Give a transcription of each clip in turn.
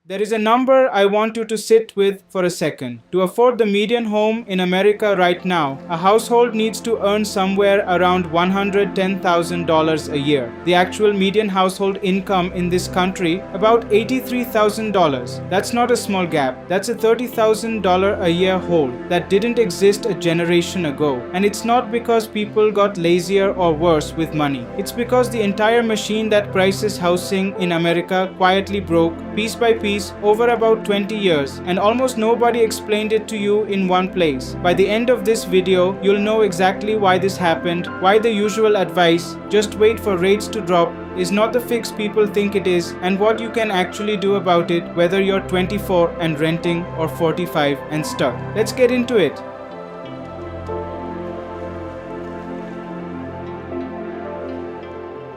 There is a number I want you to sit with for a second. To afford the median home in America right now, a household needs to earn somewhere around $110,000 a year. The actual median household income in this country, about $83,000. That's not a small gap. That's a $30,000 a year hole that didn't exist a generation ago. And it's not because people got lazier or worse with money. It's because the entire machine that prices housing in America quietly broke, piece by piece, over about 20 years, and almost nobody explained it to you in one place. By the end of this video, you'll know exactly why this happened, why the usual advice, just wait for rates to drop, is not the fix people think it is, and what you can actually do about it whether you're 24 and renting or 45 and stuck. Let's get into it.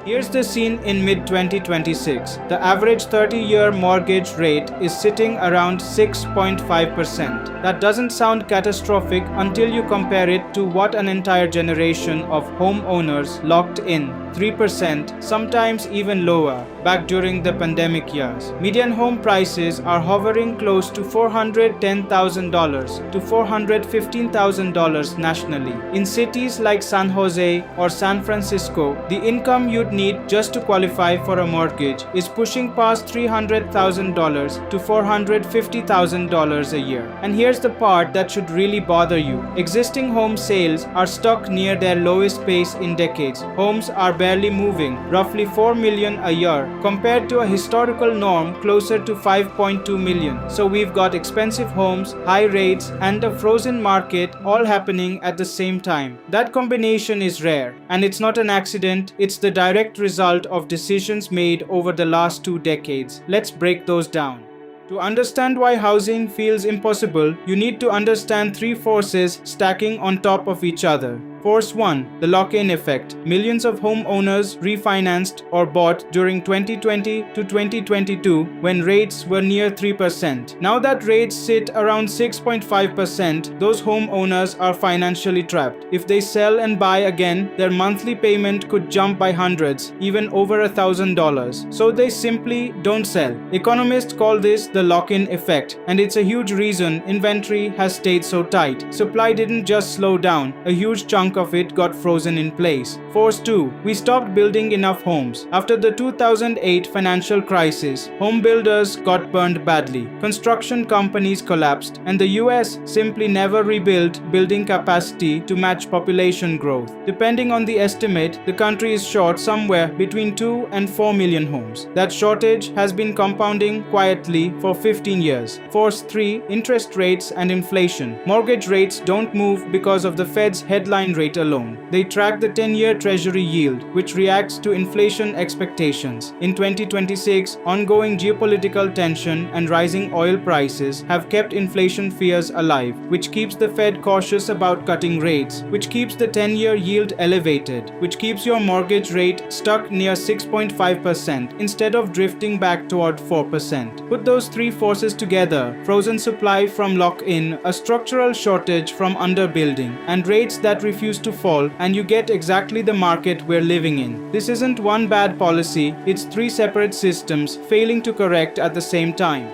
Here's the scene in mid-2026. The average 30-year mortgage rate is sitting around 6.5%. That doesn't sound catastrophic until you compare it to what an entire generation of homeowners locked in, 3%, sometimes even lower, back during the pandemic years. Median home prices are hovering close to $410,000 to $415,000 nationally. In cities like San Jose or San Francisco, the income you'd need just to qualify for a mortgage is pushing past $300,000 to $450,000 a year. And here's the part that should really bother you. Existing home sales are stuck near their lowest pace in decades. Homes are barely moving, roughly 4 million a year, compared to a historical norm closer to 5.2 million. So we've got expensive homes, high rates, and a frozen market all happening at the same time. That combination is rare, and it's not an accident, it's the direct result of decisions made over the last 2 decades. Let's break those down. To understand why housing feels impossible, you need to understand 3 forces stacking on top of each other. Force 1. The lock-in effect. Millions of homeowners refinanced or bought during 2020 to 2022 when rates were near 3%. Now that rates sit around 6.5%, those homeowners are financially trapped. If they sell and buy again, their monthly payment could jump by hundreds, even over $1,000. So they simply don't sell. Economists call this the lock-in effect, and it's a huge reason inventory has stayed so tight. Supply didn't just slow down, a huge chunk of it got frozen in place. Force 2. We stopped building enough homes. After the 2008 financial crisis, home builders got burned badly. Construction companies collapsed, and the US simply never rebuilt building capacity to match population growth. Depending on the estimate, the country is short somewhere between 2 and 4 million homes. That shortage has been compounding quietly for 15 years. Force 3. Interest rates and inflation. Mortgage rates don't move because of the Fed's headline rate alone. They track the 10-year Treasury yield, which reacts to inflation expectations. In 2026, ongoing geopolitical tension and rising oil prices have kept inflation fears alive, which keeps the Fed cautious about cutting rates, which keeps the 10-year yield elevated, which keeps your mortgage rate stuck near 6.5% instead of drifting back toward 4%. Put those 3 forces together: frozen supply from lock-in, a structural shortage from underbuilding, and rates that refuse to fall, and you get exactly the market we're living in. This isn't one bad policy, it's 3 separate systems failing to correct at the same time.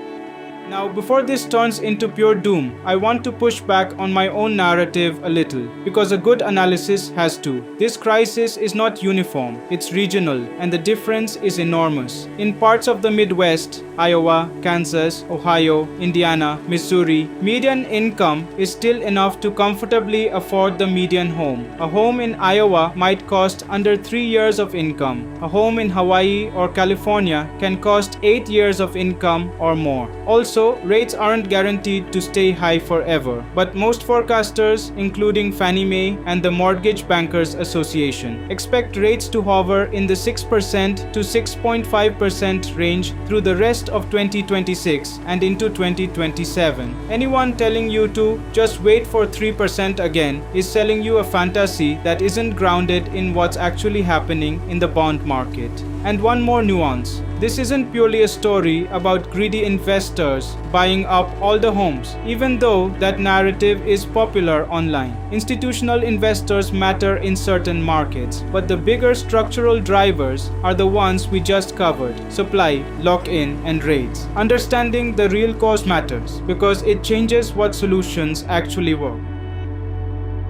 Now, before this turns into pure doom, I want to push back on my own narrative a little, because a good analysis has to. This crisis is not uniform, it's regional, and the difference is enormous. In parts of the Midwest, Iowa, Kansas, Ohio, Indiana, Missouri, median income is still enough to comfortably afford the median home. A home in Iowa might cost under 3 years of income. A home in Hawaii or California can cost 8 years of income or more. Also, rates aren't guaranteed to stay high forever, but most forecasters, including Fannie Mae and the Mortgage Bankers Association, expect rates to hover in the 6% to 6.5% range through the rest of 2026 and into 2027. Anyone telling you to just wait for 3% again is selling you a fantasy that isn't grounded in what's actually happening in the bond market. And one more nuance. This isn't purely a story about greedy investors buying up all the homes, even though that narrative is popular online. Institutional investors matter in certain markets, but the bigger structural drivers are the ones we just covered: supply, lock-in, and rates. Understanding the real cause matters because it changes what solutions actually work.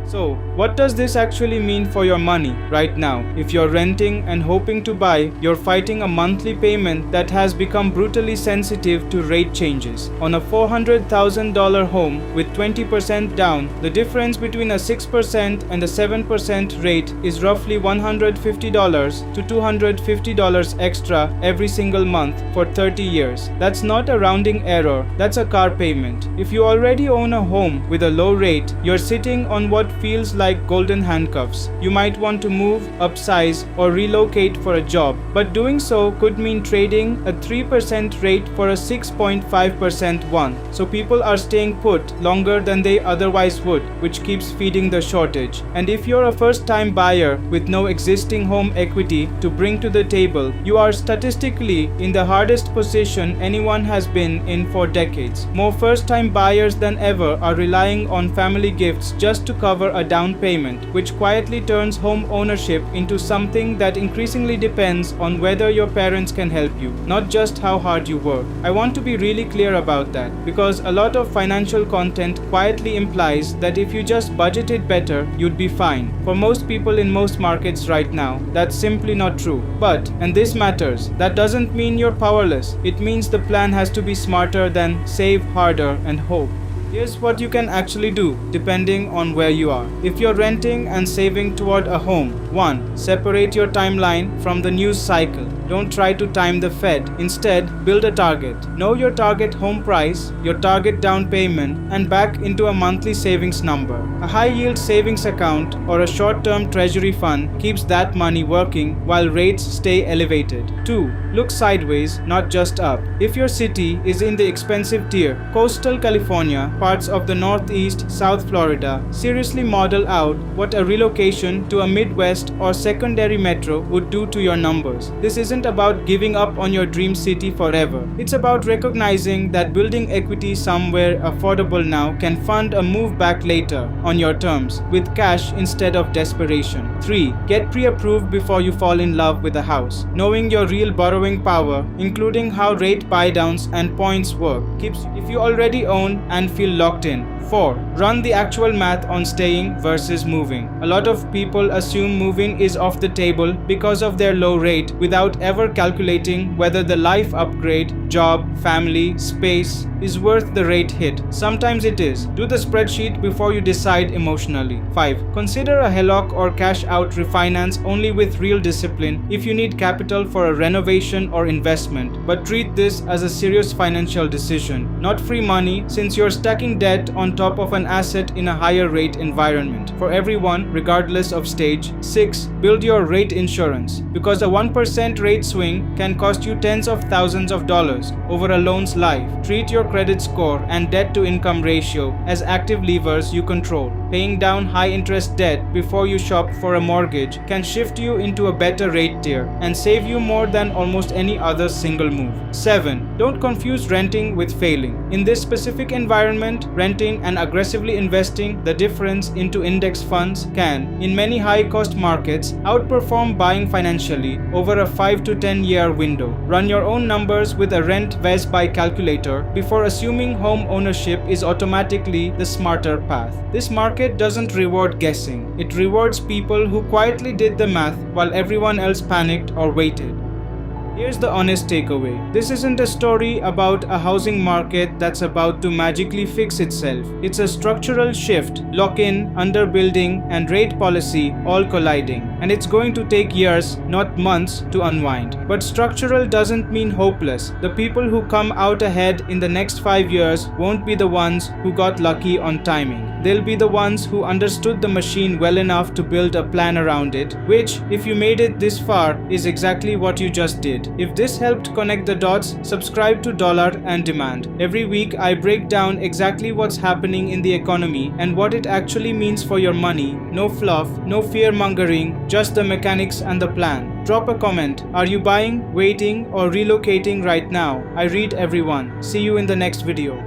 So, what does this actually mean for your money right now? If you're renting and hoping to buy, you're fighting a monthly payment that has become brutally sensitive to rate changes. On a $400,000 home with 20% down, the difference between a 6% and a 7% rate is roughly $150 to $250 extra every single month for 30 years. That's not a rounding error, that's a car payment. If you already own a home with a low rate, you're sitting on what feels like golden handcuffs. You might want to move, upsize, or relocate for a job, but doing so could mean trading a 3% rate for a 6.5% one. So people are staying put longer than they otherwise would, which keeps feeding the shortage. And if you're a first-time buyer with no existing home equity to bring to the table, you are statistically in the hardest position anyone has been in for decades. More first-time buyers than ever are relying on family gifts just to cover a down payment, which quietly turns home ownership into something that increasingly depends on whether your parents can help you, not just how hard you work. I want to be really clear about that, because a lot of financial content quietly implies that if you just budgeted better, you'd be fine. For most people in most markets right now, that's simply not true. But, and this matters, that doesn't mean you're powerless. It means the plan has to be smarter than save harder and hope. Here's what you can actually do, depending on where you are. If you're renting and saving toward a home, 1. Separate your timeline from the news cycle. Don't try to time the Fed. Instead, build a target. Know your target home price, your target down payment, and back into a monthly savings number. A high-yield savings account or a short-term treasury fund keeps that money working while rates stay elevated. 2. Look sideways, not just up. If your city is in the expensive tier, coastal California, parts of the Northeast, South Florida, seriously model out what a relocation to a Midwest or secondary metro would do to your numbers. This isn't about giving up on your dream city forever. It's about recognizing that building equity somewhere affordable now can fund a move back later on your terms with cash instead of desperation. 3. Get pre-approved before you fall in love with a house. Knowing your real borrowing power, including how rate buydowns and points work, keeps if you already own and feel locked in. 4. Run the actual math on staying versus moving. A lot of people assume moving is off the table because of their low rate without ever calculating whether the life upgrade, job, family, space is worth the rate hit. Sometimes it is. Do the spreadsheet before you decide emotionally. 5. Consider a HELOC or cash out refinance only with real discipline if you need capital for a renovation or investment, but treat this as a serious financial decision, not free money, since you're stacking debt on top of an asset in a higher rate environment. For everyone, regardless of stage. 6. Build your rate insurance, because a 1% rate swing can cost you tens of thousands of dollars over a loan's life. Treat your credit score and debt to income ratio as active levers you control. Paying down high interest debt before you shop for a mortgage can shift you into a better rate tier and save you more than almost any other single move. 7. Don't confuse renting with failing. In this specific environment, renting and aggressively investing the difference into index funds can, in many high-cost markets, outperform buying financially over a 5 to 10 year window. Run your own numbers with a rent vs buy calculator before assuming home ownership is automatically the smarter path. This market doesn't reward guessing. It rewards people who quietly did the math while everyone else panicked or waited. Here's the honest takeaway. This isn't a story about a housing market that's about to magically fix itself. It's a structural shift, lock-in, underbuilding, and rate policy all colliding. And it's going to take years, not months, to unwind. But structural doesn't mean hopeless. The people who come out ahead in the next 5 years won't be the ones who got lucky on timing. They'll be the ones who understood the machine well enough to build a plan around it, which, if you made it this far, is exactly what you just did. mind. If this helped connect the dots, subscribe to Dollar&Demand. Every week, I break down exactly what's happening in the economy and what it actually means for your money. No fluff, no fear-mongering, just the mechanics and the plan. Drop a comment. Are you buying, waiting, or relocating right now? I read everyone. See you in the next video.